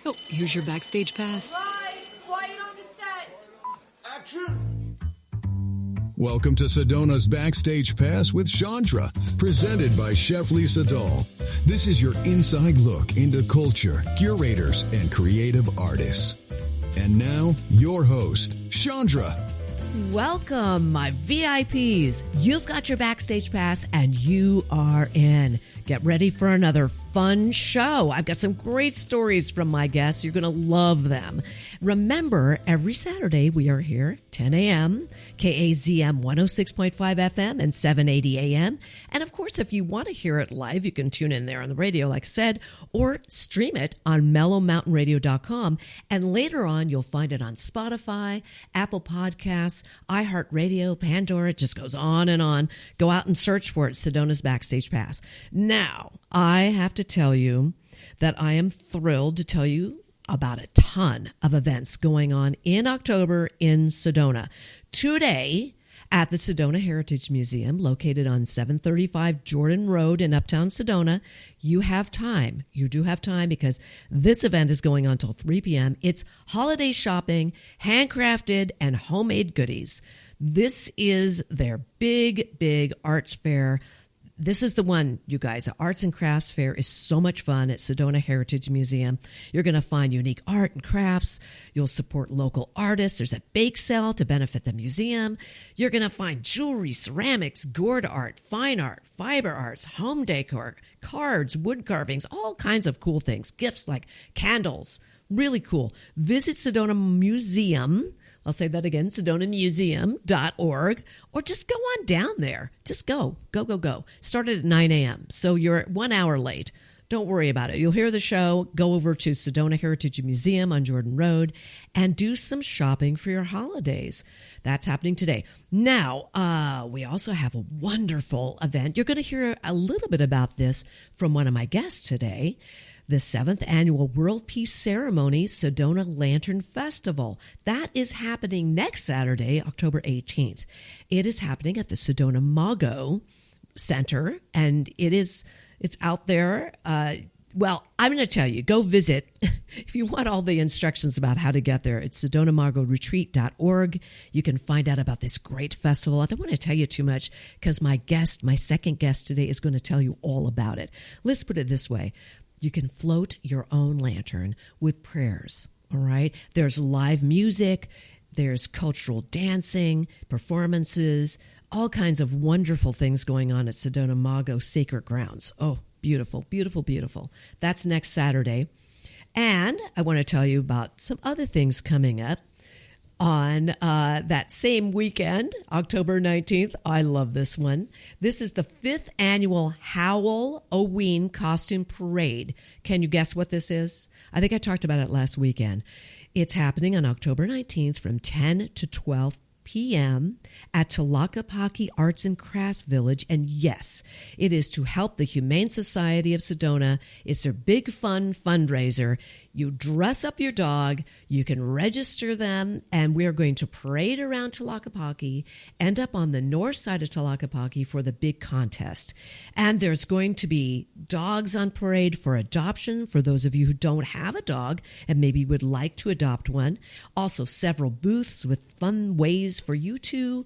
Oh, here's your Backstage pass. Quiet on the set. Action! Welcome to Sedona's Backstage Pass with Shondra, presented by Chef Lisa Dahl. This is your inside look into culture, curators, and creative artists. And now, your host, Shondra. Welcome, my VIPs. You've got your Backstage Pass and you are in. Get ready for another fun show. I've got some great stories from my guests. You're going to love them. Remember, every Saturday we are here, 10 a.m., KAZM 106.5 FM and 780 a.m. And of course, if you want to hear it live, you can tune in there on the radio, like I said, or stream it on mellowmountainradio.com. And later on, you'll find it on Spotify, Apple Podcasts, iHeartRadio, Pandora. It just goes on and on. Go out and search for it, Sedona's Backstage Pass. Now, I have to tell you that I am thrilled to tell you about a ton of events going on in October in Sedona. Today, at the Sedona Heritage Museum, located on 735 Jordan Road in Uptown Sedona, you have time. You do have time because this event is going on until 3 p.m. It's holiday shopping, handcrafted, and homemade goodies. This is their big arts fair. This is the one, you guys. The Arts and Crafts Fair is so much fun at Sedona Heritage Museum. You're going to find unique art and crafts. You'll support local artists. There's a bake sale to benefit the museum. You're going to find jewelry, ceramics, gourd art, fine art, fiber arts, home decor, cards, wood carvings, all kinds of cool things. Gifts like candles. Really cool. Visit Sedona Museum. I'll say that again, sedonamuseum.org, or just go on down there. Just go. Started at 9 a.m., so you're 1 hour late. Don't worry about it. You'll hear the show. Go over to Sedona Heritage Museum on Jordan Road and do some shopping for your holidays. That's happening today. Now, we also have a wonderful event. You're going to hear a little bit about this from one of my guests today. The 7th Annual World Peace Ceremony Sedona Lantern Festival. That is happening next Saturday, October 18th. It is happening at the Sedona Mago Center, and it's out there. Well, I'm going to tell you, go visit. If you want all the instructions about how to get there, it's sedonamagoretreat.org. You can find out about this great festival. I don't want to tell you too much because my second guest today is going to tell you all about it. Let's put it this way. You can float your own lantern with prayers, all right? There's live music, there's cultural dancing, performances, all kinds of wonderful things going on at Sedona Mago Sacred Grounds. Oh, beautiful, beautiful, beautiful. That's next Saturday. And I want to tell you about some other things coming up on that same weekend, October 19th. I love this one. This is the 5th Annual Halloween Costume Parade. Can you guess what this is? I think I talked about it last weekend. It's happening on October 19th from 10 to 12 p.m. at Tlaquepaque Arts and Crafts Village. And yes, it is to help the Humane Society of Sedona. It's their big fun fundraiser. You dress up your dog, you can register them, and we're going to parade around Tlaquepaque, end up on the north side of Tlaquepaque for the big contest. And there's going to be dogs on parade for adoption for those of you who don't have a dog and maybe would like to adopt one. Also, several booths with fun ways for you to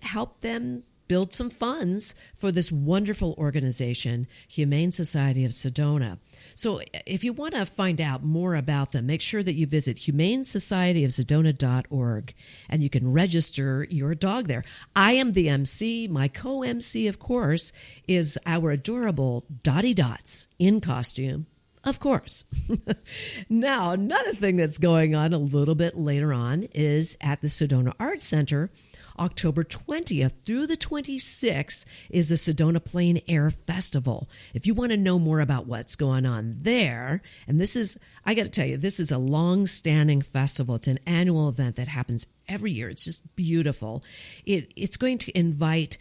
help them build some funds for this wonderful organization, Humane Society of Sedona. So if you want to find out more about them, make sure that you visit humanesocietyofsedona.org and you can register your dog there. I am the MC. My co-MC, of course, is our adorable Dottie Dots in costume. Of course. Now, another thing that's going on a little bit later on is at the Sedona Arts Center. October 20th through the 26th is the Sedona Plein Air Festival. If you want to know more about what's going on there, and this is, I got to tell you, this is a long-standing festival. It's an annual event that happens every year. It's just beautiful. It's going to invite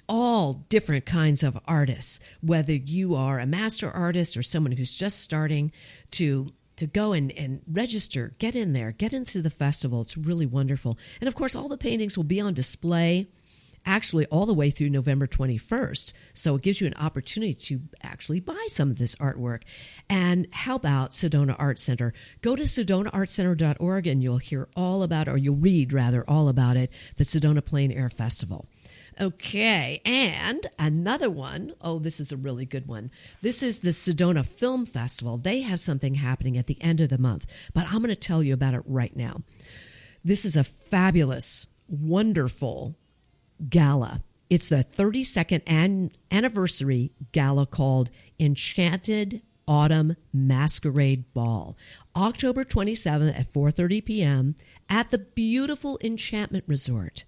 all different kinds of artists, whether you are a master artist or someone who's just starting to go and register, get in there, get into the festival. It's really wonderful. And of course, all the paintings will be on display actually all the way through November 21st. So it gives you an opportunity to actually buy some of this artwork. And how about Sedona Art Center? Go to sedonaartcenter.org and you'll hear all about, or you'll read rather, all about it, the Sedona Plein Air Festival. Okay, and another one, oh, this is a really good one. This is the Sedona Film Festival. They have something happening at the end of the month, but I'm going to tell you about it right now. This is a fabulous, wonderful gala. It's the 32nd anniversary gala called Enchanted Autumn Masquerade Ball, October 27th at 4:30 p.m. at the beautiful Enchantment Resort.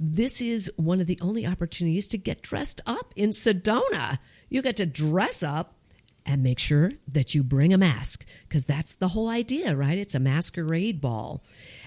This is one of the only opportunities to get dressed up in Sedona. You get to dress up and make sure that you bring a mask, because that's the whole idea, right? It's a masquerade ball.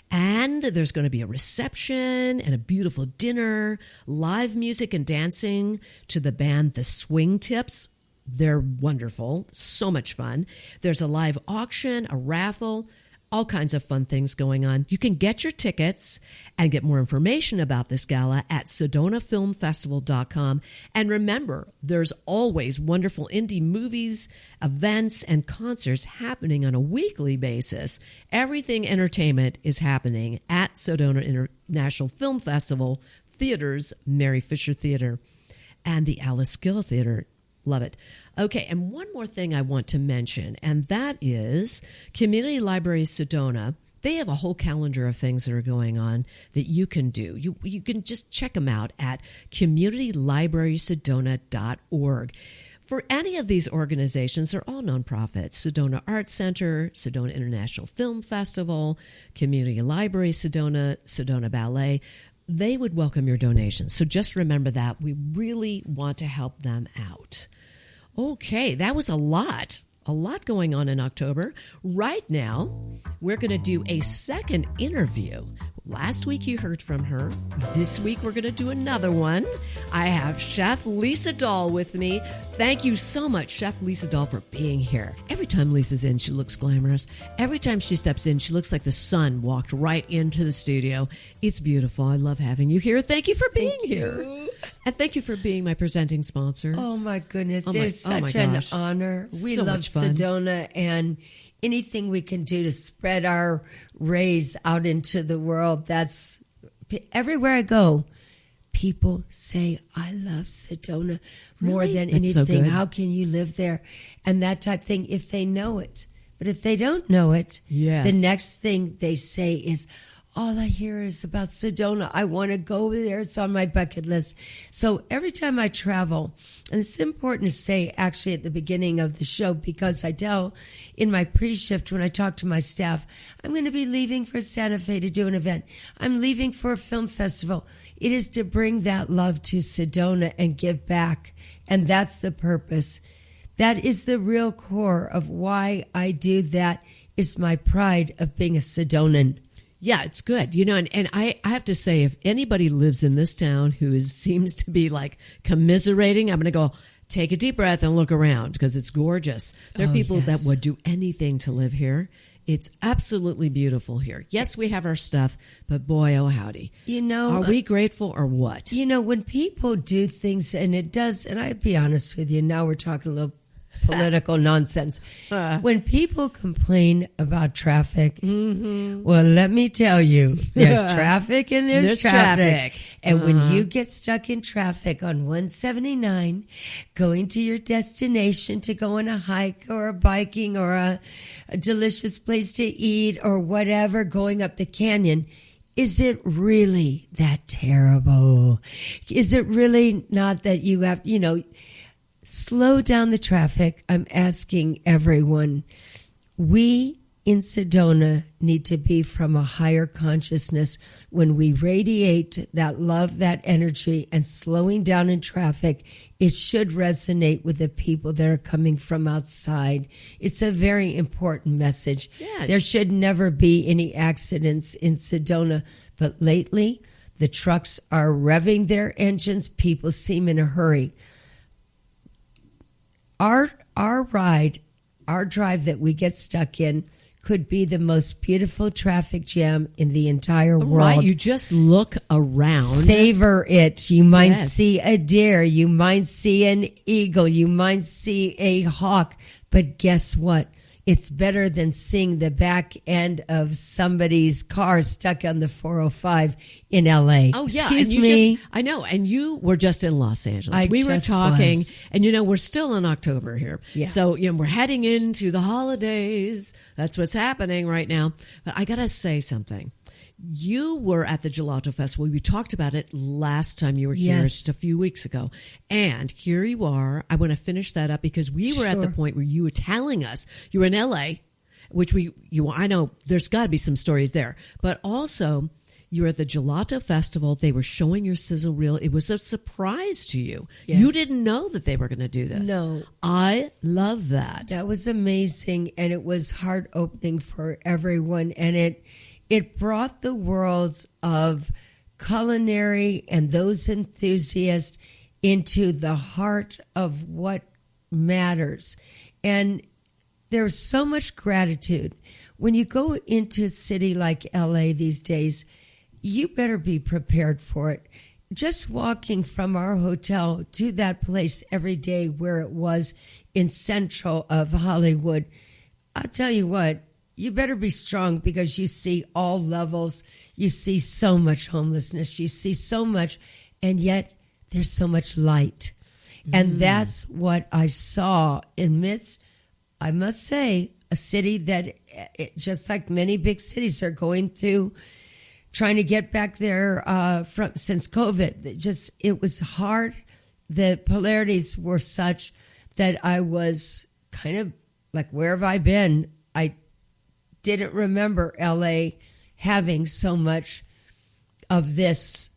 And there's going to be a reception and a beautiful dinner, live music and dancing to the band The Swing Tips. They're wonderful, so much fun. There's a live auction, a raffle, all kinds of fun things going on. You can get your tickets and get more information about this gala at sedonafilmfestival.com. And remember, there's always wonderful indie movies, events, and concerts happening on a weekly basis. Everything entertainment is happening at Sedona International Film Festival, theaters, Mary Fisher Theater, and the Alice Gill Theater. Love it. Okay, and one more thing I want to mention, and that is Community Library Sedona. They have a whole calendar of things that are going on that you can do. You can just check them out at communitylibrarysedona.org. For any of these organizations, they're all nonprofits. Sedona Art Center, Sedona International Film Festival, Community Library Sedona, Sedona Ballet. They would welcome your donations. So just remember that. We really want to help them out. Okay, that was a lot going on in October. Right now, we're going to do a second interview. Last week you heard from her. This week we're going to do another one. I have Chef Lisa Dahl with me. Thank you so much, Chef Lisa Dahl, for being here. Every time Lisa's in, she looks glamorous. Every time she steps in, she looks like the sun walked right into the studio. It's beautiful. I love having you here. Thank you for being here. And thank you for being my presenting sponsor. Oh, my goodness. It's such an honor. We love Sedona, and anything we can do to spread our rays out into the world. That's everywhere I go. People say, I love Sedona more than anything. So how can you live there? And that type of thing, if they know it. But if they don't know it, the next thing they say is, all I hear is about Sedona. I want to go there. It's on my bucket list. So every time I travel, and it's important to say actually at the beginning of the show, because I tell in my pre-shift when I talk to my staff, I'm going to be leaving for Santa Fe to do an event. I'm leaving for a film festival. It is to bring that love to Sedona and give back. And that's the purpose. That is the real core of why I do that, is my pride of being a Sedonan. Yeah, it's good. You know, and I have to say, if anybody lives in this town who seems to be like commiserating, I'm going to go take a deep breath and look around, because it's gorgeous. There are people that would do anything to live here. It's absolutely beautiful here. Yes, we have our stuff, but boy, oh howdy. You know, are we grateful or what? You know, when people do things, and it does, and I'll be honest with you, now we're talking a little political nonsense. When people complain about traffic, well, let me tell you, there's traffic and there's traffic. And when you get stuck in traffic on 179, going to your destination to go on a hike or a biking or a delicious place to eat or whatever, going up the canyon, is it really that terrible? Is it really not that you have, you know, slow down the traffic? I'm asking everyone. We in Sedona need to be from a higher consciousness. When we radiate that love, that energy, and slowing down in traffic, it should resonate with the people that are coming from outside. It's a very important message. Yeah. There should never be any accidents in Sedona. But lately, the trucks are revving their engines. People seem in a hurry. Our ride, our drive that we get stuck in could be the most beautiful traffic jam in the entire world. Right, you just look around. Savor it. You might Yes. see a deer. You might see an eagle. You might see a hawk. But guess what? It's better than seeing the back end of somebody's car stuck on the 405 in LA. Oh, yeah. Excuse and you me. I know. And you were just in Los Angeles. I we were just talking, was. and we're still in October here. Yeah. So, we're heading into the holidays. That's what's happening right now. But I got to say something. You were at the Gelato Festival. We talked about it last time you were here, Yes. just a few weeks ago. And here you are. I want to finish that up because we were at the Sure. point where you were telling us you were in LA, which I know there's got to be some stories there, but also you were at the Gelato Festival. They were showing your sizzle reel. It was a surprise to you. Yes. You didn't know that they were going to do this. No. I love that. That was amazing, and it was heart-opening for everyone, and it brought the worlds of culinary and those enthusiasts into the heart of what matters. And there's so much gratitude. When you go into a city like LA these days, you better be prepared for it. Just walking from our hotel to that place every day where it was in central of Hollywood, I'll tell you what, you better be strong because you see all levels. You see so much homelessness. You see so much, and yet there's so much light. And that's what I saw amidst, I must say, a city that, just like many big cities, are going through trying to get back there since COVID. It was hard. The polarities were such that I was kind of like, where have I been? I didn't remember LA having so much of this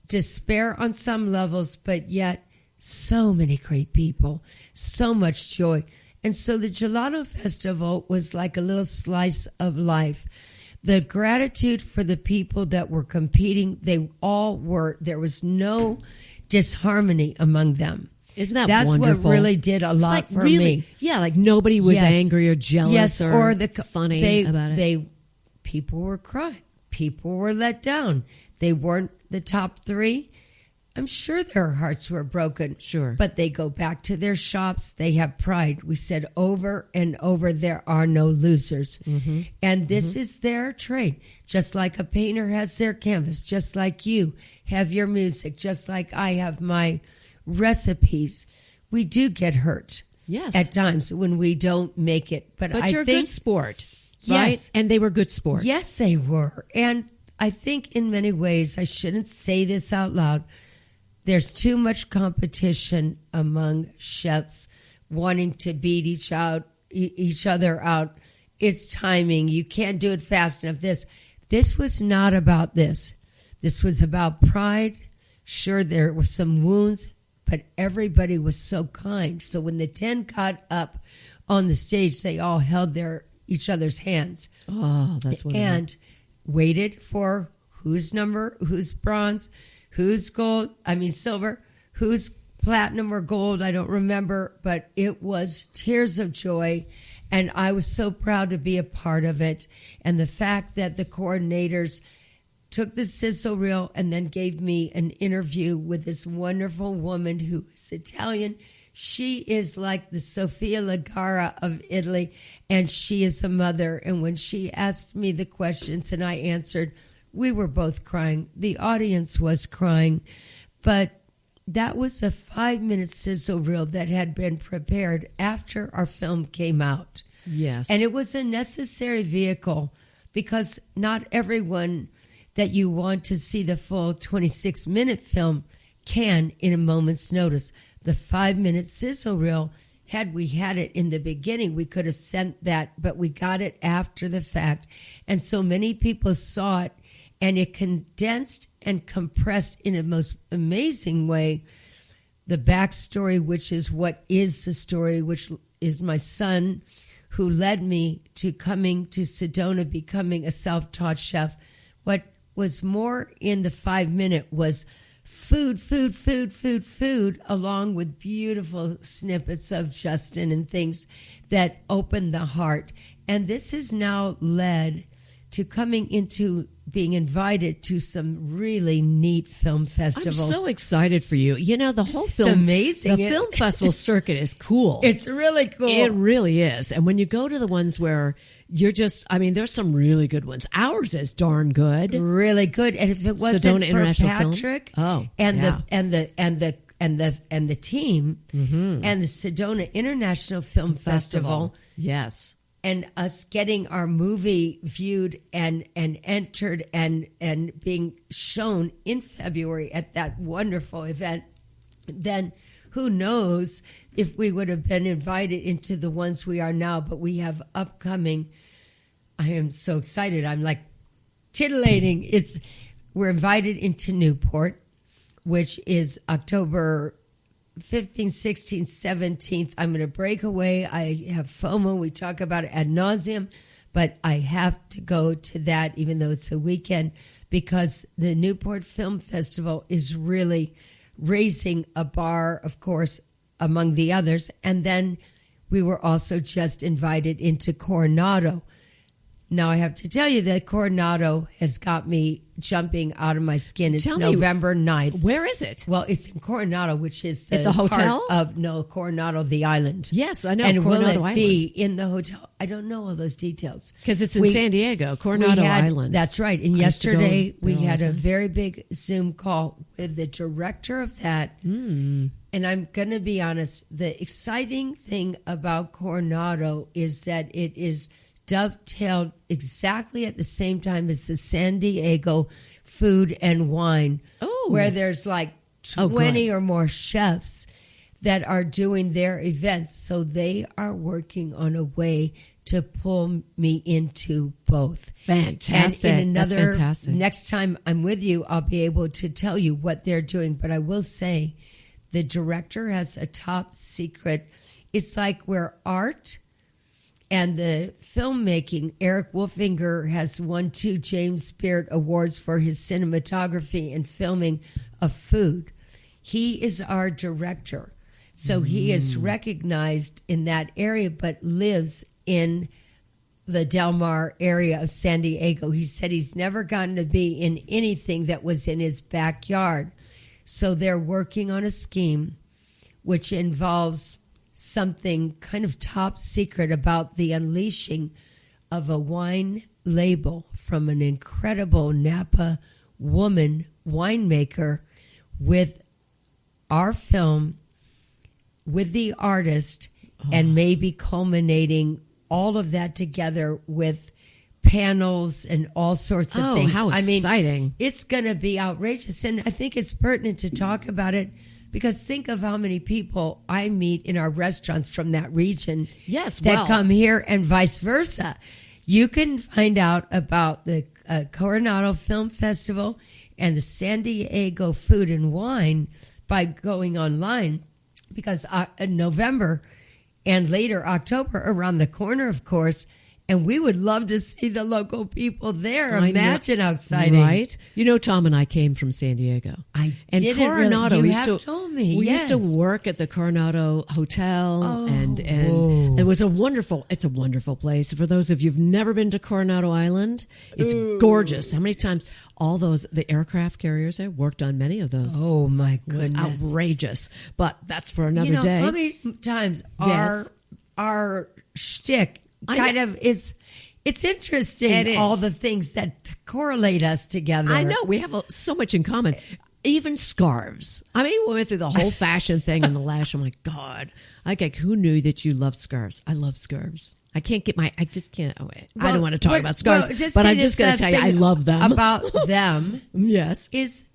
despair on some levels, but yet so many great people, so much joy. And so the Gelato Festival was like a little slice of life. The gratitude for the people that were competing, they all were. There was no disharmony among them. Isn't that That's wonderful? what really did a lot for me. Yeah, like nobody was Yes. angry or jealous or funny they, about it. People were crying. People were let down. They weren't the top three. I'm sure their hearts were broken. Sure. But they go back to their shops. They have pride. We said over and over, there are no losers. Mm-hmm. And this is their trade. Just like a painter has their canvas, just like you have your music, just like I have my recipes. We do get hurt. Yes. At times when we don't make it. But you're a think, good sport, right? Yes. And they were good sports. Yes, they were. And I think in many ways, I shouldn't say this out loud, there's too much competition among chefs wanting to beat each other out. It's timing. You can't do it fast enough. This was not about this. This was about pride. Sure, there were some wounds, but everybody was so kind. So when the 10 got up on the stage, they all held each other's hands. Oh, that's wonderful. And waited for who's bronze, who's silver, who's platinum or gold, I don't remember, but it was tears of joy, and I was so proud to be a part of it. And the fact that the coordinators took the sizzle reel and then gave me an interview with this wonderful woman who is Italian. She is like the Sofia Ligara of Italy, and she is a mother. And when she asked me the questions and I answered, we were both crying. The audience was crying. But that was a 5-minute sizzle reel that had been prepared after our film came out. Yes. And it was a necessary vehicle because not everyone that you want to see the full 26-minute film can in a moment's notice. The 5-minute sizzle reel, had we had it in the beginning, we could have sent that, but we got it after the fact. And so many people saw it, and it condensed and compressed in a most amazing way the backstory, which is what is the story, which is my son who led me to coming to Sedona, becoming a self-taught chef. What was more in the 5-minute was food, along with beautiful snippets of Justin and things that opened the heart. And this has now led to coming into being invited to some really neat film festivals. I'm so excited for you. You know, the whole It's film, amazing. the film festival circuit is cool. It's really cool. It really is. And when you go to the ones where you're just, I mean, there's some really good ones. Ours is darn good. Really good. And if it wasn't Sedona for International Film? Patrick Oh, and yeah. the team and the Sedona International Film Festival Yes. and us getting our movie viewed and entered and being shown in February at that wonderful event, then who knows if we would have been invited into the ones we are now, but we have upcoming. I am so excited. I'm like titillating. We're invited into Newport, which is October 15th, 16th, 17th. I'm going to break away. I have FOMO. We talk about it ad nauseum, but I have to go to that even though it's a weekend because the Newport Film Festival is really raising a bar, of course, among the others. And then we were also just invited into Coronado. Now, I have to tell you that Coronado has got me jumping out of my skin. It's Tell me, November 9th. Where is it? Well, it's in Coronado, which is At the hotel? Coronado, the island. Yes, I know. And Coronado will it Island. be in the hotel? I don't know all those details. Because it's in San Diego, Coronado Island. That's right. And I used to go yesterday we there all had the a time. very big Zoom call with the director of that. And I'm going to be honest, the exciting thing about Coronado is that it is dovetailed exactly at the same time as the San Diego Food and Wine, where there's like 20 or more chefs that are doing their events. So they are working on a way to pull me into both. Fantastic. And in That's another, fantastic. next time I'm with you, I'll be able to tell you what they're doing. But I will say the director has a top secret. It's like where art and the filmmaking, Eric Wolfinger has won 2 James Beard Awards for his cinematography and filming of food. He is our director. So he is recognized in that area, but lives in the Del Mar area of San Diego. He said he's never gotten to be in anything that was in his backyard. So they're working on a scheme which involves something kind of top secret about the unleashing of a wine label from an incredible Napa woman winemaker with our film, with the artist, and maybe culminating all of that together with panels and all sorts of things. How exciting. I mean, it's going to be outrageous. And I think it's pertinent to talk about it because think of how many people I meet in our restaurants from that region that come here and vice versa. You can find out about the Coronado Film Festival and the San Diego Food and Wine by going online because in November and later October around the corner, of course, and we would love to see the local people there. Imagine how exciting. Right? You know, Tom and I came from San Diego. I and didn't Coronado, really, we told me. We Yes. used to work at the Coronado Hotel, and it was it's a wonderful place. For those of you who've never been to Coronado Island, it's gorgeous. How many times the aircraft carriers there worked on many of those. Oh my It was goodness. outrageous. But that's for another day. How many times Yes. our shtick kind of is, it's interesting, It is. all the things that correlate us together. I know. We have so much in common. Even scarves. I mean, we went through the whole fashion thing in the last. I'm like, God, who knew that you love scarves? I love scarves. I just can't. I don't want to talk about scarves, but I'm just going to tell you, I love them. About them, yes. is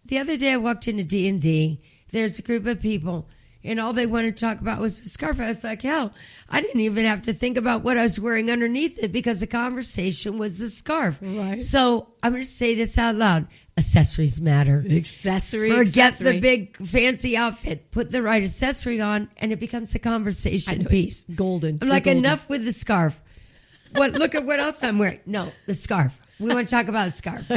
the other day I walked into D&D. There's a group of people, and all they wanted to talk about was the scarf. I was like, hell, I didn't even have to think about what I was wearing underneath it because the conversation was the scarf. Right. So I'm going to say this out loud. Accessories matter. Forget the big fancy outfit. Put the right accessory on, and it becomes a conversation piece. Golden. I'm like, enough with the scarf. Look at what else I'm wearing. No, the scarf. We want to talk about the scarf.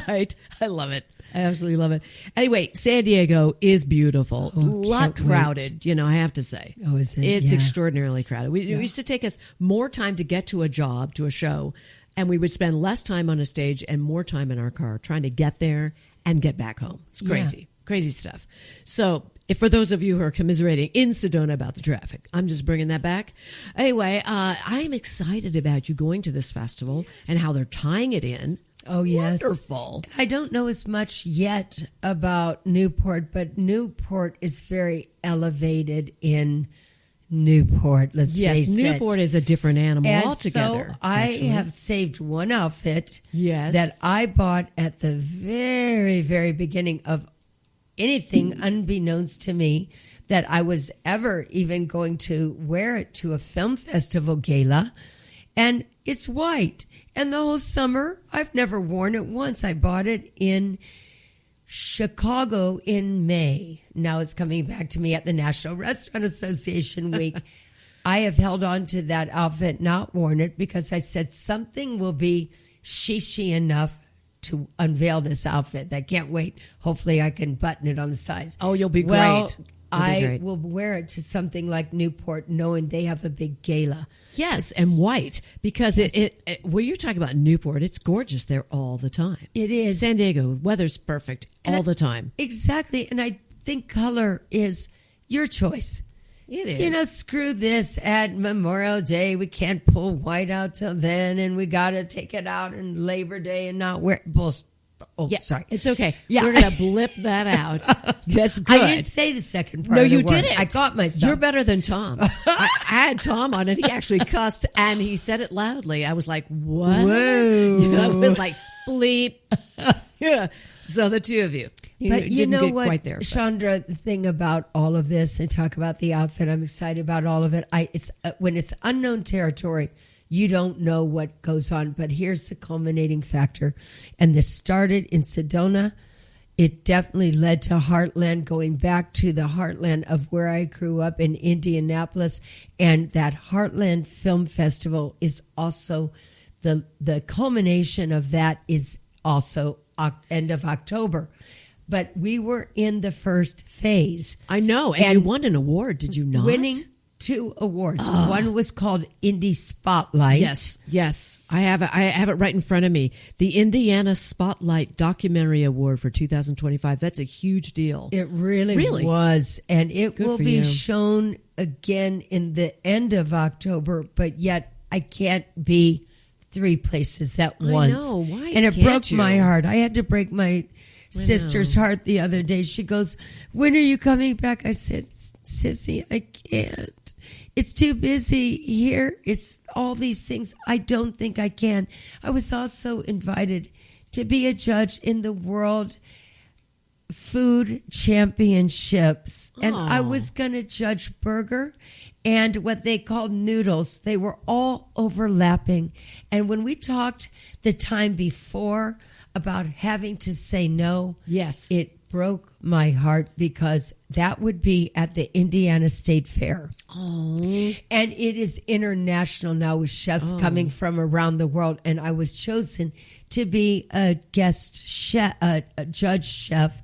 Right. I love it. I absolutely love it. Anyway, San Diego is beautiful. A lot crowded, I have to say. Oh, is it? It's extraordinarily crowded. It used to take us more time to get to a job, to a show, and we would spend less time on a stage and more time in our car trying to get there and get back home. It's crazy. Crazy stuff. So if for those of you who are commiserating in Sedona about the traffic, I'm just bringing that back. Anyway, I'm excited about you going to this festival and how they're tying it in. Oh, yes. Wonderful. I don't know as much yet about Newport, but Newport is very elevated in Newport. Let's face it. Yes, Newport is a different animal and altogether. So I have saved one outfit yes. that I bought at the very, very beginning of anything unbeknownst to me that I was ever even going to wear it to a film festival gala. And it's white. And the whole summer, I've never worn it once. I bought it in Chicago in May. Now it's coming back to me at the National Restaurant Association week. I have held on to that outfit, not worn it, because I said something will be shishi enough to unveil this outfit. I can't wait. Hopefully I can button it on the sides. Oh, you'll be well, great. I will wear it to something like Newport, knowing they have a big gala. Yes, and white, because it when you're talking about Newport, it's gorgeous there all the time. It is. San Diego, weather's perfect all the time. Exactly, and I think color is your choice. It is. Screw this at Memorial Day. We can't pull white out till then, and we got to take it out in Labor Day and not wear bullshit. Oh, yeah, sorry. It's okay. Yeah. We're going to blip that out. That's good. I didn't say the second part. No, of the you word. didn't. I got myself. You're better than Tom. I had Tom on, and he actually cussed, and he said it loudly. I was like, what? Whoa. I was like, bleep. Yeah. So the two of you. But you know what, quite there, Shondra, the thing about all of this, and talk about the outfit, I'm excited about all of it. It's when it's unknown territory, you don't know what goes on. But here's the culminating factor. And this started in Sedona. It definitely led to Heartland, going back to the Heartland of where I grew up in Indianapolis. And that Heartland Film Festival is also, the culmination of that is also end of October. But we were in the first phase. I know. And you won an award, did you not? Winning 2 awards. One was called Indie Spotlight. Yes. I have it right in front of me. The Indiana Spotlight Documentary Award for 2025. That's a huge deal. It really was. And it Good will for be you. shown again in the end of October, but yet I can't be 3 places at once. know. Why And it can't broke you? my heart. I had to break my sister's heart the other day. She goes, "When are you coming back?" I said, "Sissy, I can't. It's too busy here. It's all these things. I don't think I can." I was also invited to be a judge in the World Food Championships. And I was going to judge burger and what they called noodles. They were all overlapping. And when we talked the time before about having to say no, Yes. it broke my heart, because that would be at the Indiana State Fair. Oh. And it is international now, with chefs coming from around the world. And I was chosen to be a guest chef, a judge chef.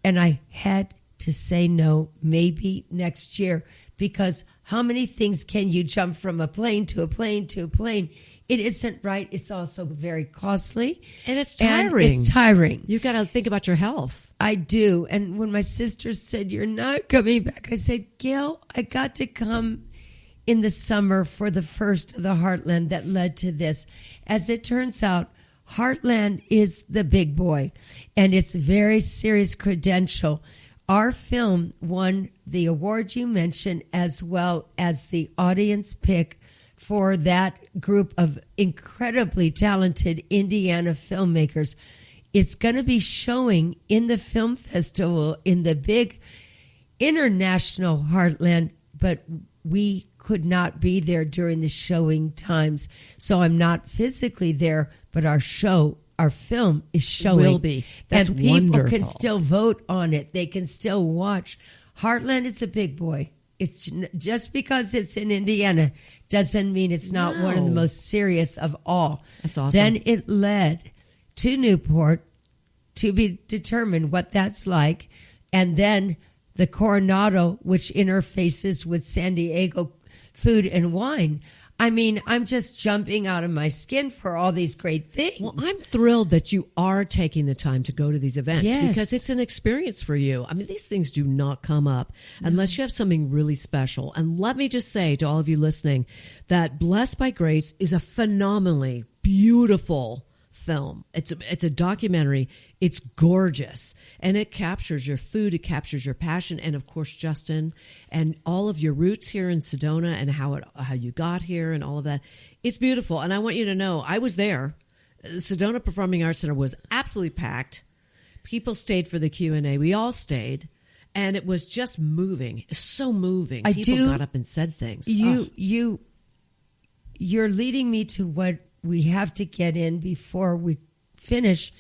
And I had to say no, maybe next year, because how many things can you jump from a plane to a plane to a plane? It isn't right. It's also very costly. And it's tiring. It's tiring. You've got to think about your health. I do. And when my sister said, "You're not coming back," I said, "Gail, I got to come in the summer for the first of the Heartland that led to this." As it turns out, Heartland is the big boy, and it's very serious credential. Our film won the award you mentioned, as well as the audience pick for that group of incredibly talented Indiana filmmakers. It's going to be showing in the film festival in the big international Heartland, but we could not be there during the showing times. So I'm not physically there, but our film is showing. Will be. That's and people wonderful. can still vote on it. They can still watch. Heartland is a big boy. It's just because it's in Indiana doesn't mean it's not one of the most serious of all. That's awesome. Then it led to Newport, to be determined what that's like. And then the Coronado, which interfaces with San Diego food and wine. I mean, I'm just jumping out of my skin for all these great things. Well, I'm thrilled that you are taking the time to go to these events because it's an experience for you. I mean, these things do not come up unless you have something really special. And let me just say to all of you listening that Blessed by Grace is a phenomenally beautiful film. It's a documentary. It's gorgeous, and it captures your food. It captures your passion, and of course, Justin, and all of your roots here in Sedona, and how you got here, and all of that. It's beautiful, and I want you to know I was there. The Sedona Performing Arts Center was absolutely packed. People stayed for the Q&A. We all stayed, and it was just moving. It's so moving. People got up and said things. You're leading me to what we have to get in before we finish,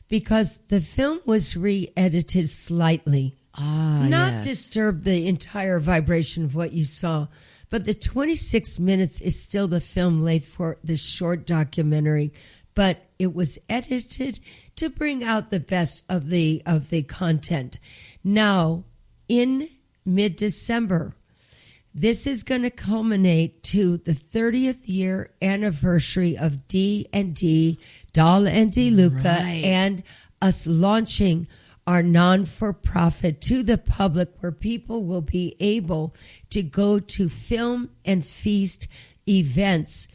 because the film was re-edited slightly. Not disturb the entire vibration of what you saw, but the 26 minutes is still the film length for the short documentary, but it was edited to bring out the best of the content. Now, in mid-December, this is going to culminate to the 30th year anniversary of D&D, Dahl and DeLuca, and us launching our non-for-profit to the public, where people will be able to go to film and feast events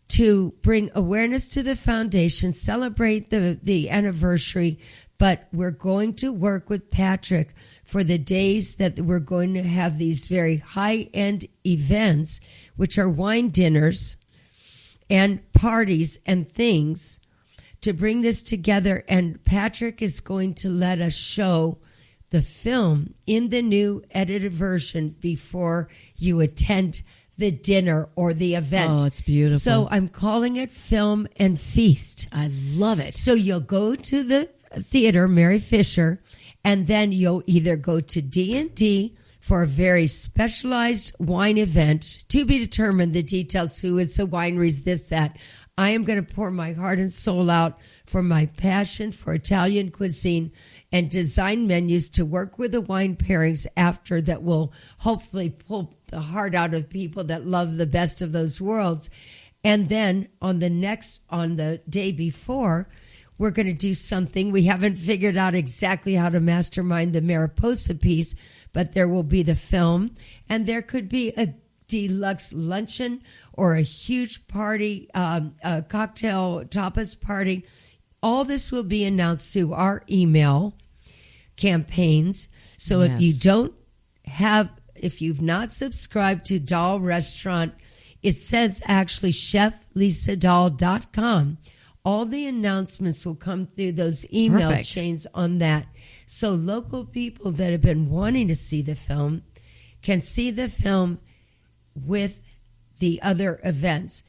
to bring awareness to the foundation, celebrate the anniversary. But we're going to work with Patrick for the days that we're going to have these very high-end events, which are wine dinners and parties and things, to bring this together. And Patrick is going to let us show the film in the new edited version before you attend the dinner or the event. Oh, it's beautiful. So I'm calling it Film and Feast. I love it. So you'll go to the theater, Mary Fisher, and then you'll either go to D&D for a very specialized wine event, to be determined, the details, who it's, the wineries, this, that. I am going to pour my heart and soul out for my passion for Italian cuisine and design menus to work with the wine pairings after that will hopefully pull the heart out of people that love the best of those worlds. And then on the day before, we're going to do something. We haven't figured out exactly how to mastermind the Mariposa piece, but there will be the film, and there could be a deluxe luncheon or a huge party, a cocktail tapas party. All this will be announced through our email campaigns. So if you've not subscribed to Dahl Restaurant, it says actually cheflisadahl.com. All the announcements will come through those email chains on that. So local people that have been wanting to see the film can see the film with the other events.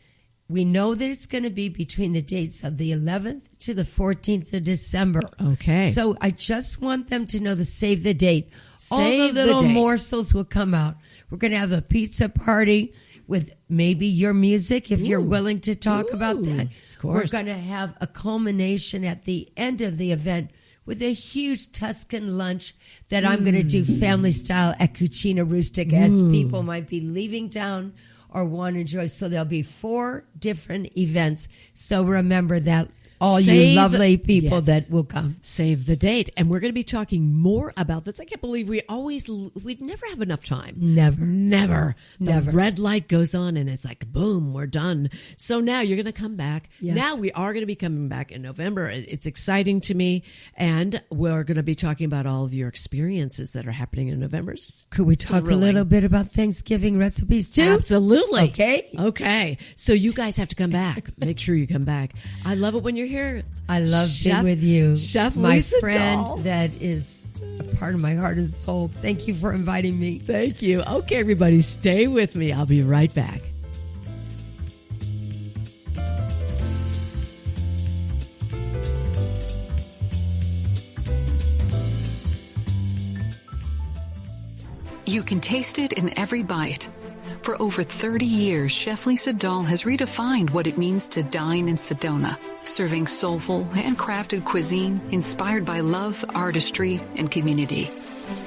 We know that it's going to be between the dates of the 11th to the 14th of December. Okay. So I just want them to know to save the date. All the little morsels will come out. We're going to have a pizza party with maybe your music, if you're willing to talk about that. Of course. We're going to have a culmination at the end of the event with a huge Tuscan lunch that I'm going to do family style at Cucina Rustic, as people might be leaving town or want to enjoy. So there'll be 4 different events. So remember that, all you lovely people that will come. Save the date. And we're going to be talking more about this. I can't believe we'd never have enough time. Never. The red light goes on and it's like, boom, we're done. So now you're going to come back. Yes. Now we are going to be coming back in November. It's exciting to me. And we're going to be talking about all of your experiences that are happening in November. Could we talk a little bit about Thanksgiving recipes too? Absolutely. Okay. So you guys have to come back. Make sure you come back. I love it when you're here. I love being with you. Chef my Lisa friend Dahl. That is a part of my heart and soul. Thank you for inviting me. Thank you. Okay, everybody, stay with me. I'll be right back. You can taste it in every bite. For over 30 years, Chef Lisa Dahl has redefined what it means to dine in Sedona, serving soulful, handcrafted cuisine inspired by love, artistry, and community.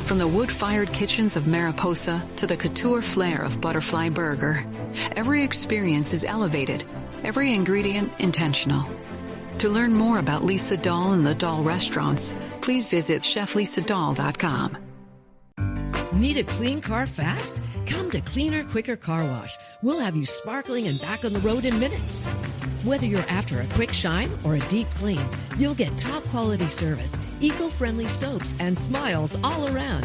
From the wood-fired kitchens of Mariposa to the couture flair of Butterfly Burger, every experience is elevated, every ingredient intentional. To learn more about Lisa Dahl and the Dahl restaurants, please visit cheflisadahl.com. Need a clean car fast? Come to Cleaner, Quicker Car Wash. We'll have you sparkling and back on the road in minutes. Whether you're after a quick shine or a deep clean, you'll get top quality service, eco-friendly soaps, and smiles all around.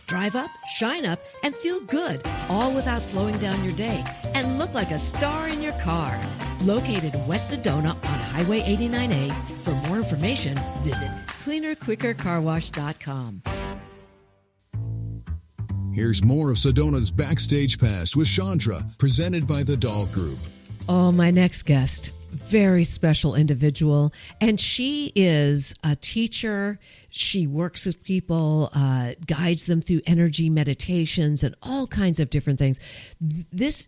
Drive up, shine up, and feel good, all without slowing down your day, and look like a star in your car. Located in West Sedona on Highway 89A. For more information, visit cleanerquickercarwash.com. Here's more of Sedona's Backstage Pass with Shondra, presented by the Dahl Group. Oh, my next guest, very special individual, and she is a teacher. She works with people, guides them through energy meditations and all kinds of different things. This,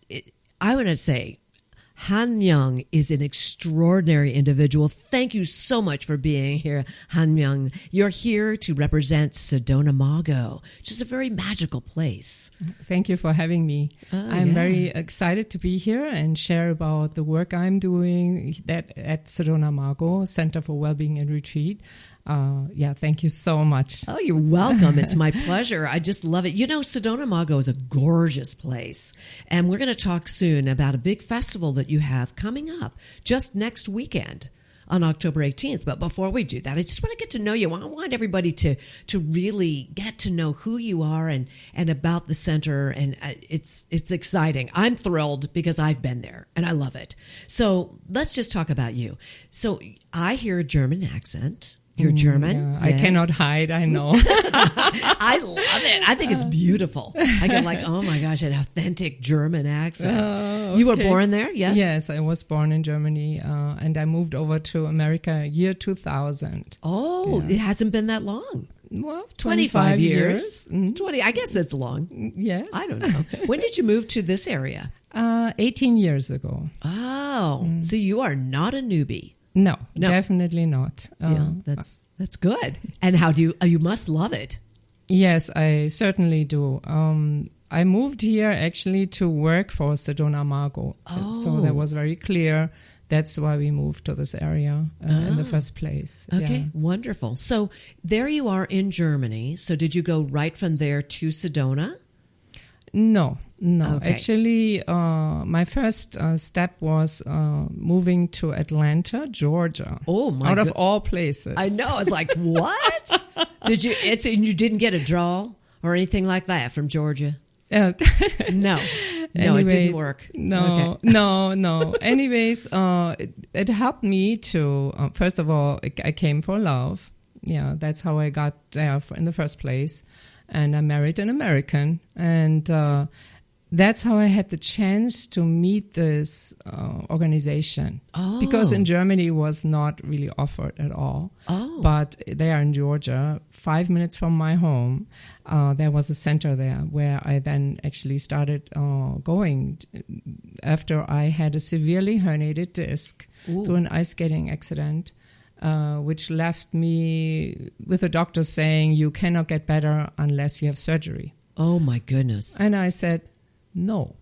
I want to say, Han Myung is an extraordinary individual. Thank you so much for being here, Han Myung. You're here to represent Sedona Mago, which is a very magical place. Thank you for having me. I'm very excited to be here and share about the work I'm doing at Sedona Mago Center for Wellbeing and Retreat. Thank you so much. Oh, you're welcome. It's my pleasure. I just love it. You know, Sedona Mago is a gorgeous place. And we're going to talk soon about a big festival that you have coming up just next weekend on October 18th. But before we do that, I just want to get to know you. I want everybody to really get to know who you are and about the center. And it's exciting. I'm thrilled because I've been there and I love it. So let's just talk about you. So I hear a German accent. You're German? Yeah, yes. I cannot hide, I know. I love it. I think it's beautiful. I get like, oh my gosh, an authentic German accent. Okay. You were born there, yes? Yes, I was born in Germany, and I moved over to America year 2000. Oh, Yeah. It hasn't been that long. Well, 25 years. Mm-hmm. 20, I guess it's long. Yes. I don't know. When did you move to this area? 18 years ago. So you are not a newbie. No, definitely not. Yeah, that's good. And how do you must love it. Yes, I certainly do. I moved here actually to work for Sedona Mago. So that was very clear. That's why we moved to this area in the first place. Okay, Yeah. wonderful. So there you are in Germany. So did you go right from there to Sedona? No. Okay. Actually, my first step was moving to Atlanta, Georgia. Oh, my Out of all places. I know. It's like, what? Did you? You didn't get a draw or anything like that from Georgia? No. No, Anyways, it didn't work. No, Okay. no. Anyways, it helped me to, first of all, I came for love. Yeah, that's how I got there in the first place. And I married an American. And that's how I had the chance to meet this organization. Oh. Because in Germany it was not really offered at all. Oh. But there in Georgia, 5 minutes from my home, there was a center there where I then actually started going after I had a severely herniated disc through an ice skating accident. Which left me with the doctor saying, you cannot get better unless you have surgery. Oh, my goodness. And I said, no.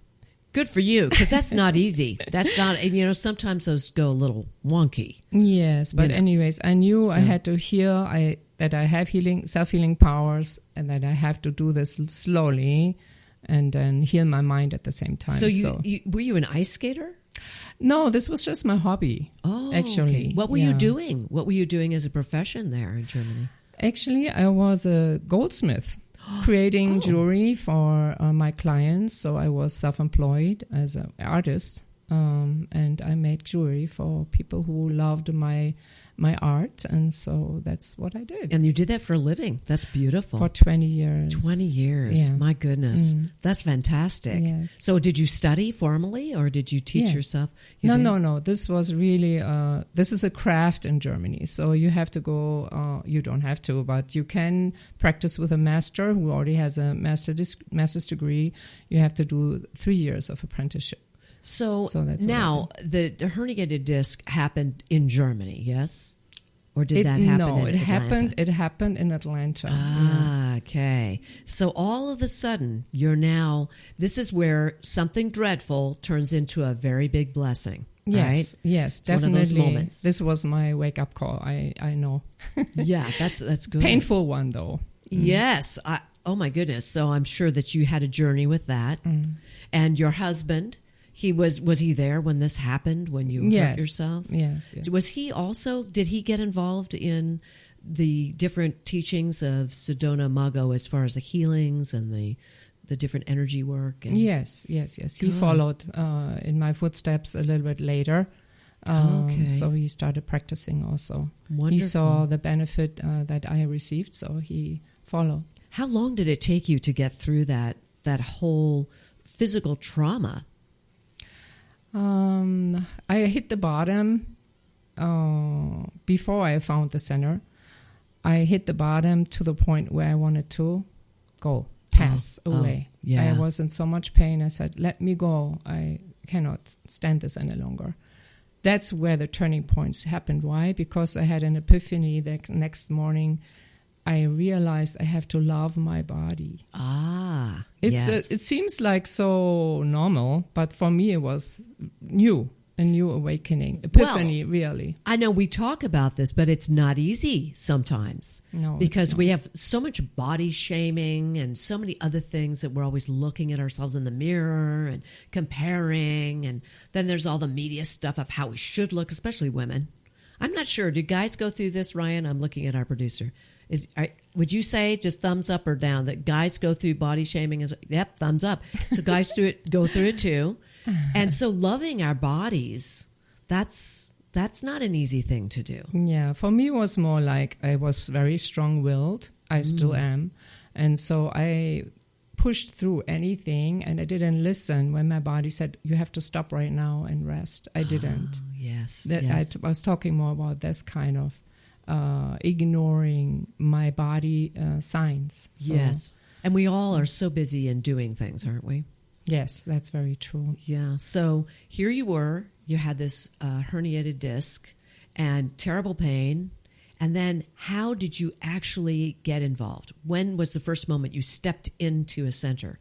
Good for you, because that's not easy. That's not, sometimes those go a little wonky. Yes, but anyways, I knew I had to heal, that I have self-healing powers, and that I have to do this slowly and then heal my mind at the same time. So were you an ice skater? No, this was just my hobby, actually. Okay. What were you doing? What were you doing as a profession there in Germany? Actually, I was a goldsmith, creating jewelry for my clients. So I was self-employed as an artist. and I made jewelry for people who loved my art, and so that's what I did. And you did that for a living. That's beautiful. For 20 years. 20 years. Yeah. My goodness. That's fantastic. Yes. So did you study formally, or did you teach Yes. yourself? You No. This was really, this is a craft in Germany. So you have to go, you don't have to, but you can practice with a master who already has a master's degree. You have to do 3 years of apprenticeship. So that's now the herniated disc happened in Germany, yes? Or did that happen No, in it Atlanta? It happened in Atlanta. Ah, okay. So all of a sudden, you're now, this is where something dreadful turns into a very big blessing, right? Yes, It's definitely. one of those moments. This was my wake-up call, I know. Yeah, that's good. Painful one, though. Yes. Oh, my goodness. So I'm sure that you had a journey with that. And your husband, was he there when this happened, when you hurt yourself? Yes. Was he also, did he get involved in the different teachings of Sedona Mago as far as the healings and the different energy work? And Yes. He followed in my footsteps a little bit later. Okay. So he started practicing also. Wonderful. He saw the benefit that I received, so he followed. How long did it take you to get through that whole physical trauma? I hit the bottom before I found the center. I hit the bottom to the point where I wanted to pass away. Yeah. I was in so much pain. I said, let me go. I cannot stand this any longer. That's where the turning points happened. Why? Because I had an epiphany the next morning. I realized I have to love my body. Yes. It seems like so normal, but for me it was a new awakening, epiphany, really. I know we talk about this, but it's not easy sometimes. No, because we have so much body shaming and so many other things that we're always looking at ourselves in the mirror and comparing. And then there's all the media stuff of how we should look, especially women. I'm not sure. Do guys go through this, Ryan? I'm looking at our producer. Would you say, just thumbs up or down, that guys go through body shaming? Yep, thumbs up. So guys go through it too. And so loving our bodies, that's not an easy thing to do. Yeah, for me it was more like I was very strong-willed. I still am. And so I pushed through anything, and I didn't listen when my body said, you have to stop right now and rest. I didn't. Yes. I was talking more about this kind of ignoring my body signs. So, yes. And we all are so busy in doing things, aren't we? Yes, that's very true. Yeah. So here you were. You had this herniated disc and terrible pain. And then how did you actually get involved? When was the first moment you stepped into a center?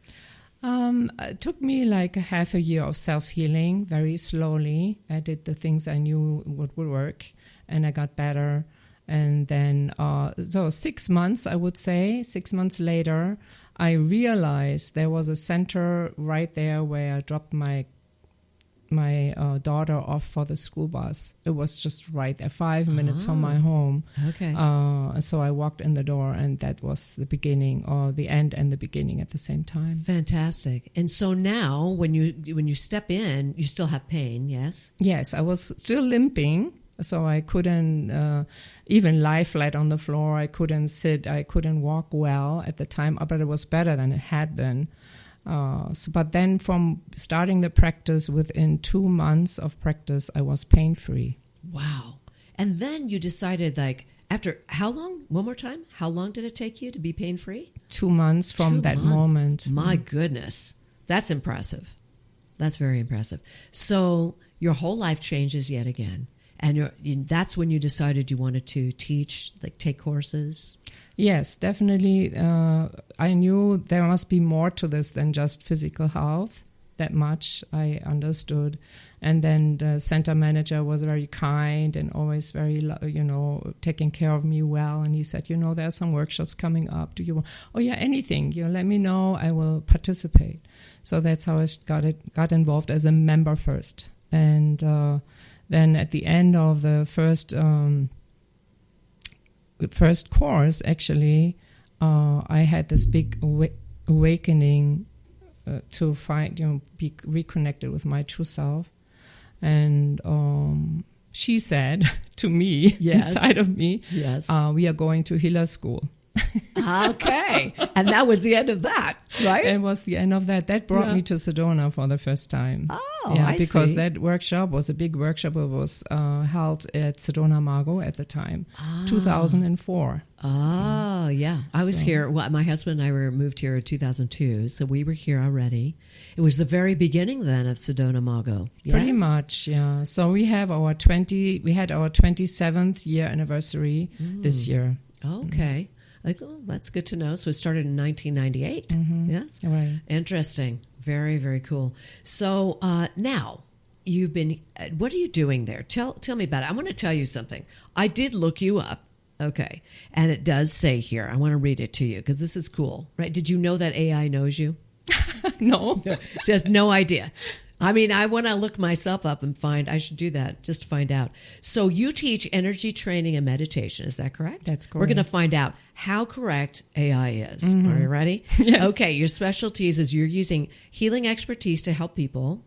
It took me like a half a year of self-healing, very slowly. I did the things I knew would work, and I got better. And then, so 6 months, I would say, 6 months later, I realized there was a center right there where I dropped my daughter off for the school bus. It was just right there, 5 minutes from my home. Okay. So I walked in the door, and that was the beginning, or the end and the beginning at the same time. Fantastic. And so now, when you step in, you still have pain, yes? Yes, I was still limping. So I couldn't even lie flat on the floor. I couldn't sit. I couldn't walk well at the time, but it was better than it had been. But then from starting the practice, within 2 months of practice, I was pain-free. Wow. And then you decided, like, after how long? One more time. How long did it take you to be pain-free? 2 months from 2 that months. moment. My goodness. That's impressive. That's very impressive. So your whole life changes yet again. And that's when you decided you wanted to teach, like take courses? Yes, definitely. I knew there must be more to this than just physical health. That much I understood. And then the center manager was very kind and always very, taking care of me well. And he said, there are some workshops coming up. Do you want? Oh yeah, anything. Let me know. I will participate. So that's how I got involved as a member first. And then at the end of the first course, actually, I had this big awakening to find, be reconnected with my true self. And she said to me, inside of me, we are going to healer school. Okay. And that was the end of that, right? It was the end of that. That brought me to Sedona for the first time. Oh, I because see. that workshop was a big workshop. It was held at Sedona Mago at the time, 2004. Oh, yeah. I was here. Well, my husband and I moved here in 2002, so we were here already. It was the very beginning then of Sedona Mago. Yes? Pretty much, yeah. So we had our 27th year anniversary this year. Okay. Like, oh, that's good to know. So it started in 1998. Yes? Right. Interesting. Very, very cool. So now, you've been, what are you doing there? Tell me about it. I want to tell you something. I did look you up. Okay. And it does say here, I want to read it to you because this is cool, right? Did you know that AI knows you? No. She has no idea. I mean, I want to look myself up and I should do that just to find out. So you teach energy training and meditation. Is that correct? That's correct. We're going to find out how correct AI is. Are you ready? Yes. Okay. Your specialties is you're using healing expertise to help people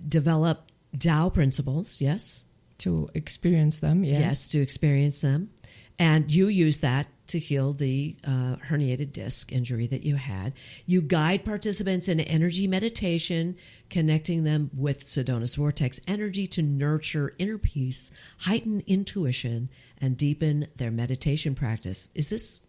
develop Tao principles. Yes. To experience them, yes. Yes, to experience them. And you use that to heal the herniated disc injury that you had. You guide participants in energy meditation, connecting them with Sedona's vortex energy to nurture inner peace, heighten intuition, and deepen their meditation practice. Is this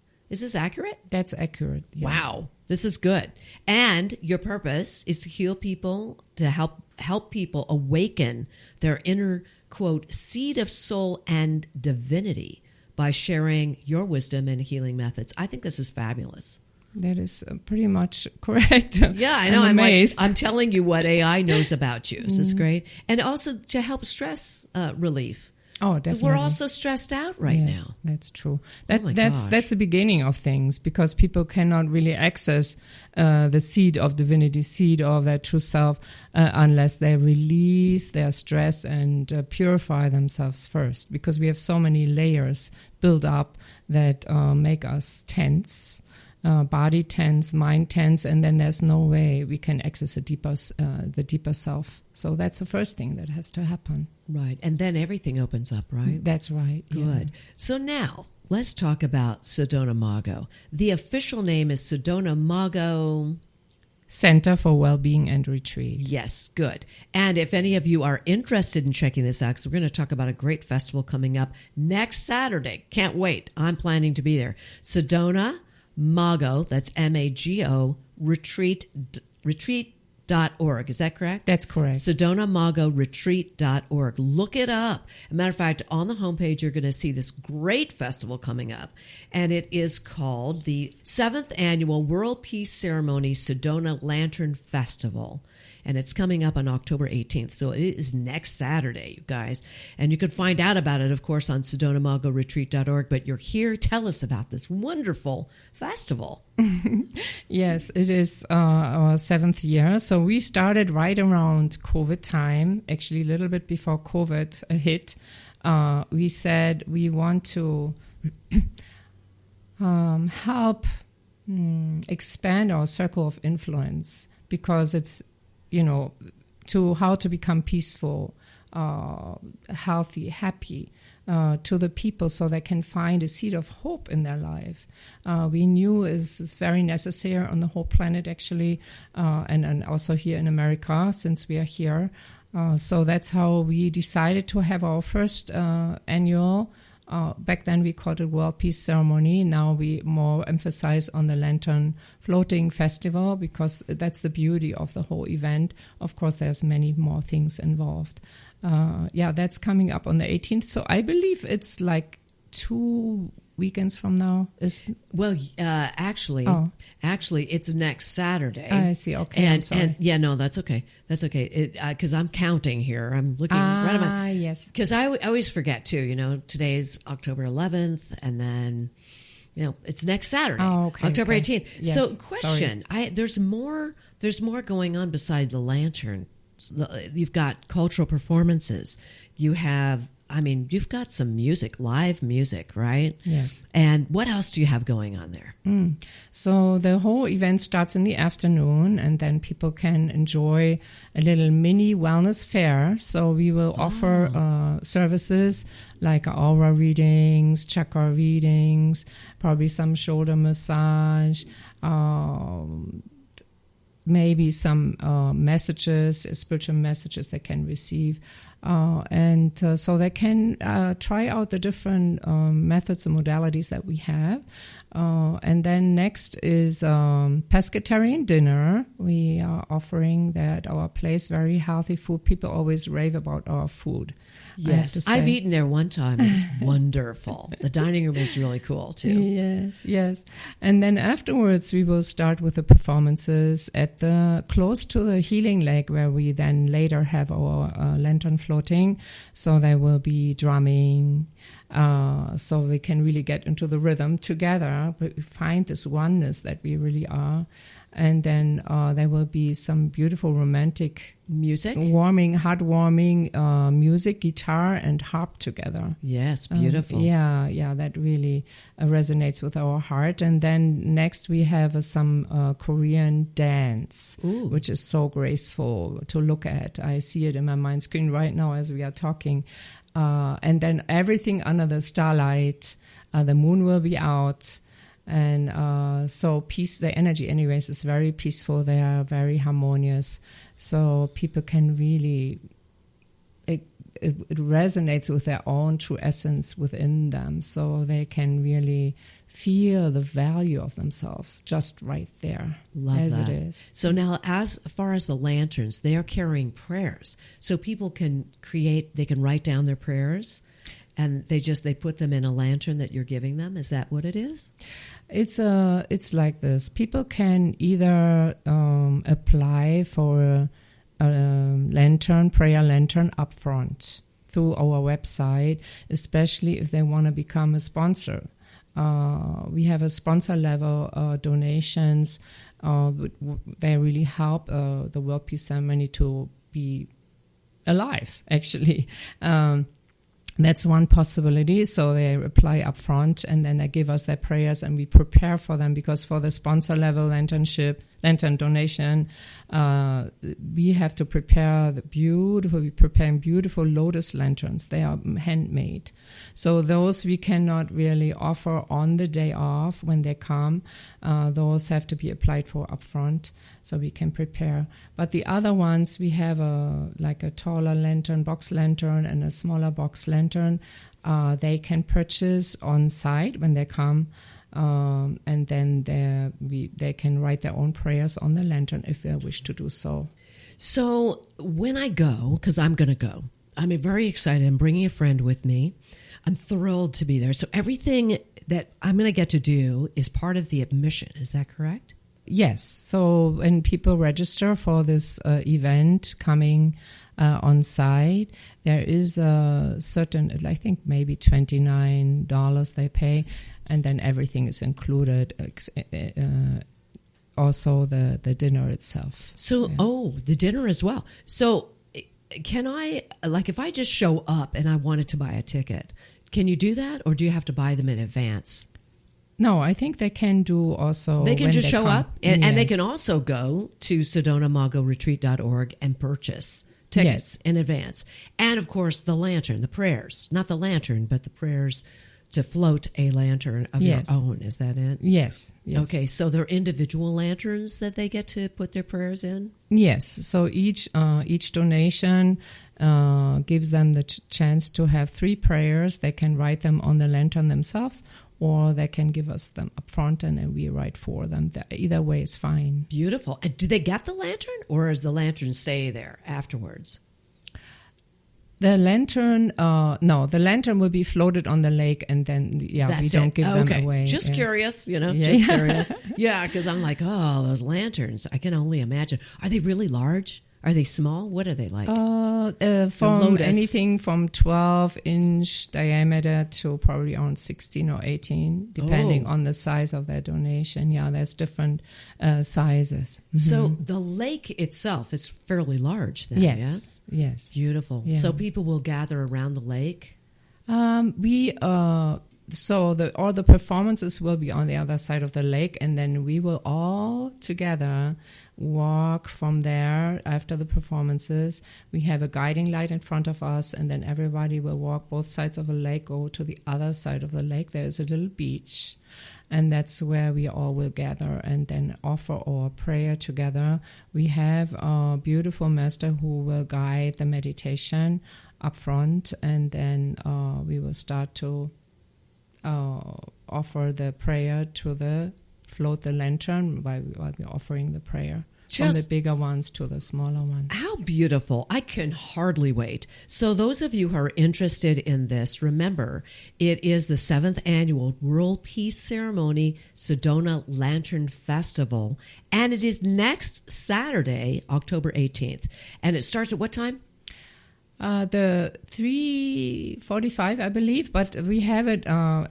accurate? That's accurate. Yes. Wow, this is good. And your purpose is to heal people, to help people awaken their inner, quote, seed of soul and divinity by sharing your wisdom and healing methods. I think this is fabulous. That is pretty much correct. Yeah, I know. I'm amazed. I'm telling you what AI knows about you. This is great. And also to help stress relief. Oh, definitely. We're also stressed out right now. That's true. That's the beginning of things because people cannot really access the seed of divinity, seed of their true self, unless they release their stress and purify themselves first. Because we have so many layers built up that make us tense. Body tense, mind tense, and then there's no way we can access the deeper self. So that's the first thing that has to happen. Right, and then everything opens up, right? That's right. Good. Yeah. So now, let's talk about Sedona Mago. The official name is Sedona Mago Center for Wellbeing and Retreat. Yes, good. And if any of you are interested in checking this out, because we're going to talk about a great festival coming up next Saturday. Can't wait. I'm planning to be there. Sedona Mago, that's MAGO, retreat.org. Is that correct? That's correct. Sedona Mago retreat.org. Look it up. As a matter of fact, on the homepage, you're going to see this great festival coming up. And it is called the 7th Annual World Peace Ceremony Sedona Lantern Festival. And it's coming up on October 18th. So it is next Saturday, you guys. And you can find out about it, of course, on SedonaMagoRetreat.org. But you're here. Tell us about this wonderful festival. Yes, it is our 7th year. So we started right around COVID time, actually a little bit before COVID hit. We said we want to help expand our circle of influence because it's, to how to become peaceful, healthy, happy to the people so they can find a seed of hope in their life. We knew is very necessary on the whole planet, actually, and also here in America, since we are here. So that's how we decided to have our first annual back then we called it World Peace Ceremony. Now we more emphasize on the Lantern Floating Festival because that's the beauty of the whole event. Of course, there's many more things involved. That's coming up on the 18th. So I believe it's like 2 weekends from now. Actually, it's next Saturday. I see. Okay, I'm sorry. That's okay. That's okay. Because I'm counting here. I'm looking right at my. Yes. Because I always forget too. Today's October 11th, and then it's next Saturday. Oh, okay. October 18th. Yes, so, question: there's more going on besides the lantern. You've got cultural performances. You have I mean, you've got some music, live music, right? Yes. And what else do you have going on there? So the whole event starts in the afternoon, and then people can enjoy a little mini wellness fair. So we will offer services like aura readings, chakra readings, probably some shoulder massage, maybe some messages, spiritual messages they can receive. So they can try out the different methods and modalities that we have. And then next is pescatarian dinner. We are offering that at our place, very healthy food. People always rave about our food. Yes, I've eaten there one time. It was wonderful. The dining room is really cool, too. Yes. And then afterwards, we will start with the performances at close to the healing lake, where we then later have our lantern floating. So there will be drumming, so we can really get into the rhythm together, but we find this oneness that we really are. And then there will be some beautiful romantic music, heartwarming music, guitar and harp together. Yes, beautiful. Yeah, that really resonates with our heart. And then next we have some Korean dance, which is so graceful to look at. I see it in my mind screen right now as we are talking. And then everything under the starlight, the moon will be out. And so the energy anyways is very peaceful. They are very harmonious. So people can really, it resonates with their own true essence within them. So they can really feel the value of themselves just right there. Love as that. It is. So now as far as the lanterns, they are carrying prayers. So people can they can write down their prayers. And they put them in a lantern that you're giving them. Is that what it is? It's like this. People can either apply for a prayer lantern up front through our website, especially if they want to become a sponsor. We have a sponsor level donations. They really help the World Peace Ceremony to be alive, actually. That's one possibility. So they apply up front and then they give us their prayers and we prepare for them, because for the sponsor level lantern donation, we have to prepare we're preparing beautiful lotus lanterns. They are handmade. So those we cannot really offer on the day off when they come. Those have to be applied for up front so we can prepare. But the other ones, we have a taller lantern, box lantern, and a smaller box lantern. They can purchase on site when they come. And then they can write their own prayers on the lantern if they wish to do so. So when I go, because I'm going to go, I'm very excited. I'm bringing a friend with me. I'm thrilled to be there. So everything that I'm going to get to do is part of the admission. Is that correct? Yes. So when people register for this event coming on site, there is a certain, I think maybe $29 they pay, and then everything is included, also the dinner itself. So, the dinner as well. So can I, if I just show up and I wanted to buy a ticket, can you do that, or do you have to buy them in advance? No, I think they can do also. They can just show up, and yes. they can also go to SedonaMagoRetreat.org and purchase tickets in advance. And, of course, the lantern, the prayers. Not the lantern, but the prayers to float a lantern of your own. Is that it? Yes. Okay, so they're individual lanterns that they get to put their prayers in? Yes. So each donation gives them the chance to have 3 prayers. They can write them on the lantern themselves, or they can give us them up front and then we write for them. Either way is fine. Beautiful. And do they get the lantern, or does the lantern stay there afterwards? The lantern, the lantern will be floated on the lake, and then, we don't give them away. Just curious, just curious. Yeah, because I'm like, those lanterns, I can only imagine. Are they really large? Are they small? What are they like? From anything from 12-inch diameter to probably around 16 or 18, depending on the size of their donation. Yeah, there's different sizes. Mm-hmm. So the lake itself is fairly large then, yes? Yes. Beautiful. Yeah. So people will gather around the lake? All the performances will be on the other side of the lake, and then we will all together walk from there after the performances. We have a guiding light in front of us, and then everybody will walk both sides of the lake, go to the other side of the lake. There is a little beach, and that's where we all will gather and then offer our prayer together. We have a beautiful master who will guide the meditation up front, and then we will start to offer the prayer float the lantern while we're offering the prayer. From the bigger ones to the smaller ones. How beautiful. I can hardly wait. So those of you who are interested in this, remember, it is the 7th Annual World Peace Ceremony Sedona Lantern Festival, and it is next Saturday, October 18th. And it starts at what time? The 3:45, I believe, but we have it on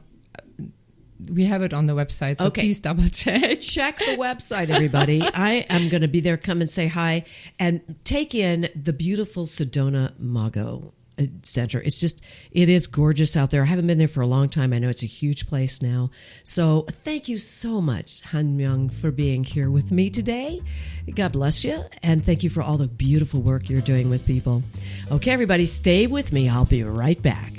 the website, so please double check. Check the website, everybody. I am going to be there. Come and say hi and take in the beautiful Sedona Mago Center. It is gorgeous out there. I haven't been there for a long time. I know it's a huge place now. So thank you so much, Han Myung, for being here with me today. God bless you. And thank you for all the beautiful work you're doing with people. Okay, everybody, stay with me. I'll be right back.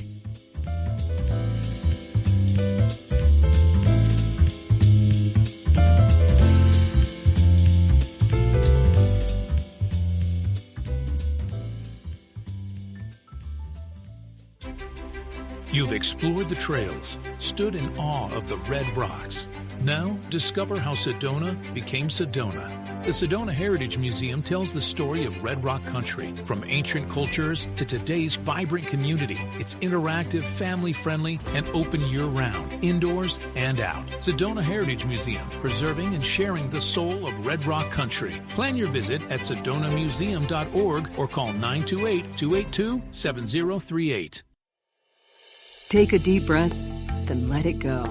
You've explored the trails, stood in awe of the red rocks. Now, discover how Sedona became Sedona. The Sedona Heritage Museum tells the story of Red Rock country, from ancient cultures to today's vibrant community. It's interactive, family-friendly, and open year-round, indoors and out. Sedona Heritage Museum, preserving and sharing the soul of Red Rock country. Plan your visit at sedonamuseum.org or call 928-282-7038. Take a deep breath, then let it go.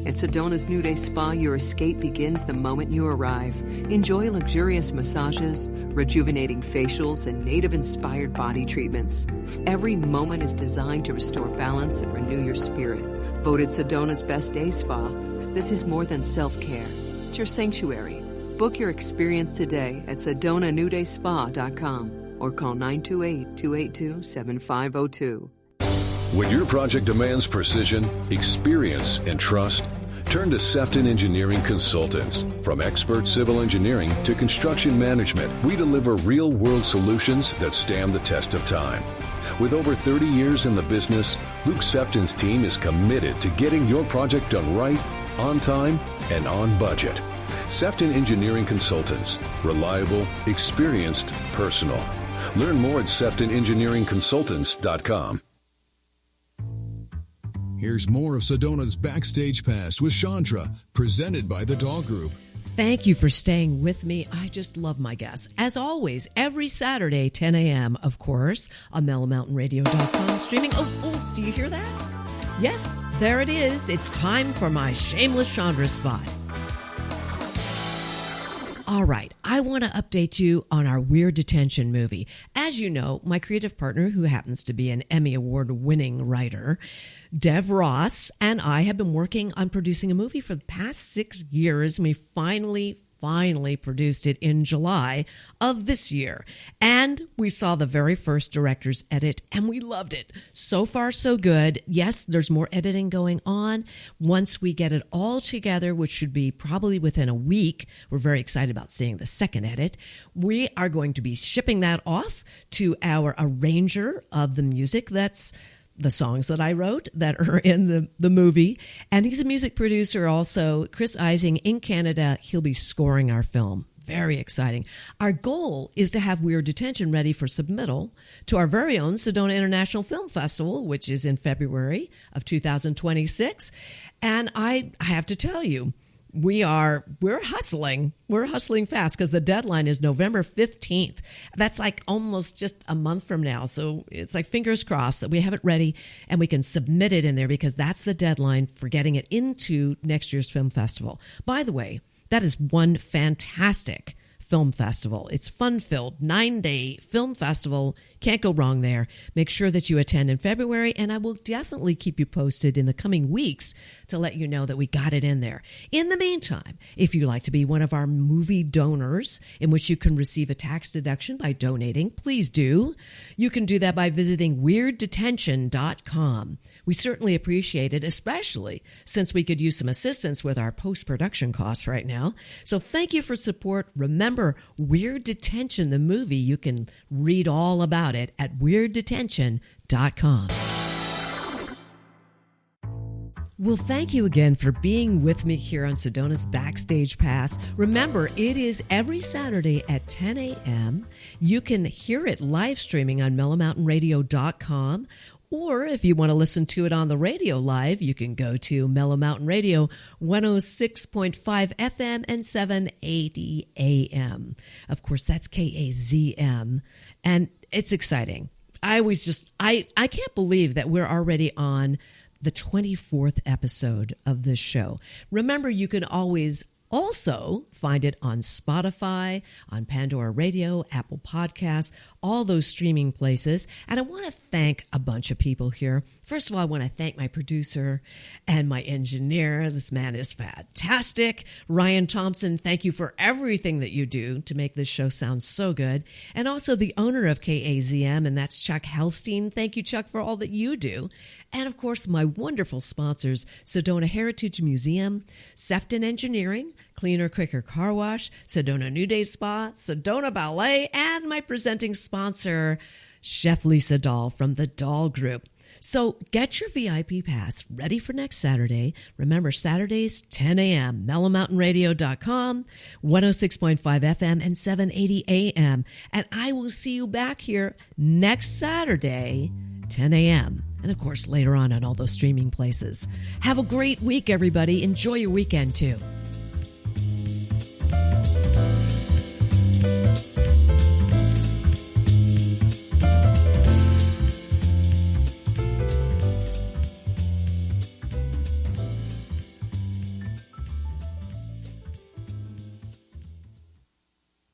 At Sedona's New Day Spa, your escape begins the moment you arrive. Enjoy luxurious massages, rejuvenating facials, and native-inspired body treatments. Every moment is designed to restore balance and renew your spirit. Voted Sedona's Best Day Spa, this is more than self-care. It's your sanctuary. Book your experience today at SedonaNewDaySpa.com or call 928-282-7502. When your project demands precision, experience, and trust, turn to Sefton Engineering Consultants. From expert civil engineering to construction management, we deliver real-world solutions that stand the test of time. With over 30 years in the business, Luke Sefton's team is committed to getting your project done right, on time, and on budget. Sefton Engineering Consultants. Reliable, experienced, personal. Learn more at SeftonEngineeringConsultants.com. Here's more of Sedona's Backstage Pass with Shondra, presented by the Dahl Group. Thank you for staying with me. I just love my guests. As always, every Saturday, 10 a.m., of course, on MeloMountainRadio.com streaming. Oh, do you hear that? Yes, there it is. It's time for my shameless Shondra spot. All right, I want to update you on our Weird Detention movie. As you know, my creative partner, who happens to be an Emmy Award-winning writer, Dev Ross, and I have been working on producing a movie for the past 6 years. We finally produced it in July of this year. And we saw the very first director's edit, and we loved it. So far, so good. Yes, there's more editing going on. Once we get it all together, which should be probably within a week, we're very excited about seeing the second edit. We are going to be shipping that off to our arranger of the music. That's the songs that I wrote that are in the movie. And he's a music producer also. Chris Ising in Canada. He'll be scoring our film. Very exciting. Our goal is to have Weird Detention ready for submittal to our very own Sedona International Film Festival, which is in February of 2026. And I have to tell you, we're hustling. We're hustling fast because the deadline is November 15th. That's like almost just a month from now. So it's like fingers crossed that we have it ready and we can submit it in there because that's the deadline for getting it into next year's film festival. By the way, that is one fantastic Film Festival. It's fun-filled, 9-day film festival. Can't go wrong there. Make sure that you attend in February, and I will definitely keep you posted in the coming weeks to let you know that we got it in there. In the meantime, if you'd like to be one of our movie donors, in which you can receive a tax deduction by donating, please do. You can do that by visiting weirddetention.com. We certainly appreciate it, especially since we could use some assistance with our post-production costs right now. So thank you for support. Remember, Weird Detention, the movie, you can read all about it at weirddetention.com. Well, thank you again for being with me here on Sedona's Backstage Pass. Remember, it is every Saturday at 10 a.m. You can hear it live streaming on mellowmountainradio.com. Or if you want to listen to it on the radio live, you can go to Mellow Mountain Radio 106.5 FM and 780 AM. Of course, that's KAZM. And it's exciting. I can't believe that we're already on the 24th episode of this show. Remember, you can always also find it on Spotify, on Pandora Radio, Apple Podcasts, all those streaming places. And I want to thank a bunch of people here. First of all, I want to thank my producer and my engineer. This man is fantastic. Ryan Thompson, thank you for everything that you do to make this show sound so good. And also the owner of KAZM, and that's Chuck Helstein. Thank you, Chuck, for all that you do. And of course, my wonderful sponsors, Sedona Heritage Museum, Sefton Engineering, Cleaner Quicker Car Wash, Sedona New Day Spa, Sedona Ballet, and my presenting sponsor, Chef Lisa Dahl from the Dahl Group. So get your VIP pass ready for next Saturday. Remember, Saturdays, 10 a.m., mellowmountainradio.com, 106.5 FM, and 780 AM. And I will see you back here next Saturday, 10 a.m., and of course later on all those streaming places. Have a great week, everybody. Enjoy your weekend, too.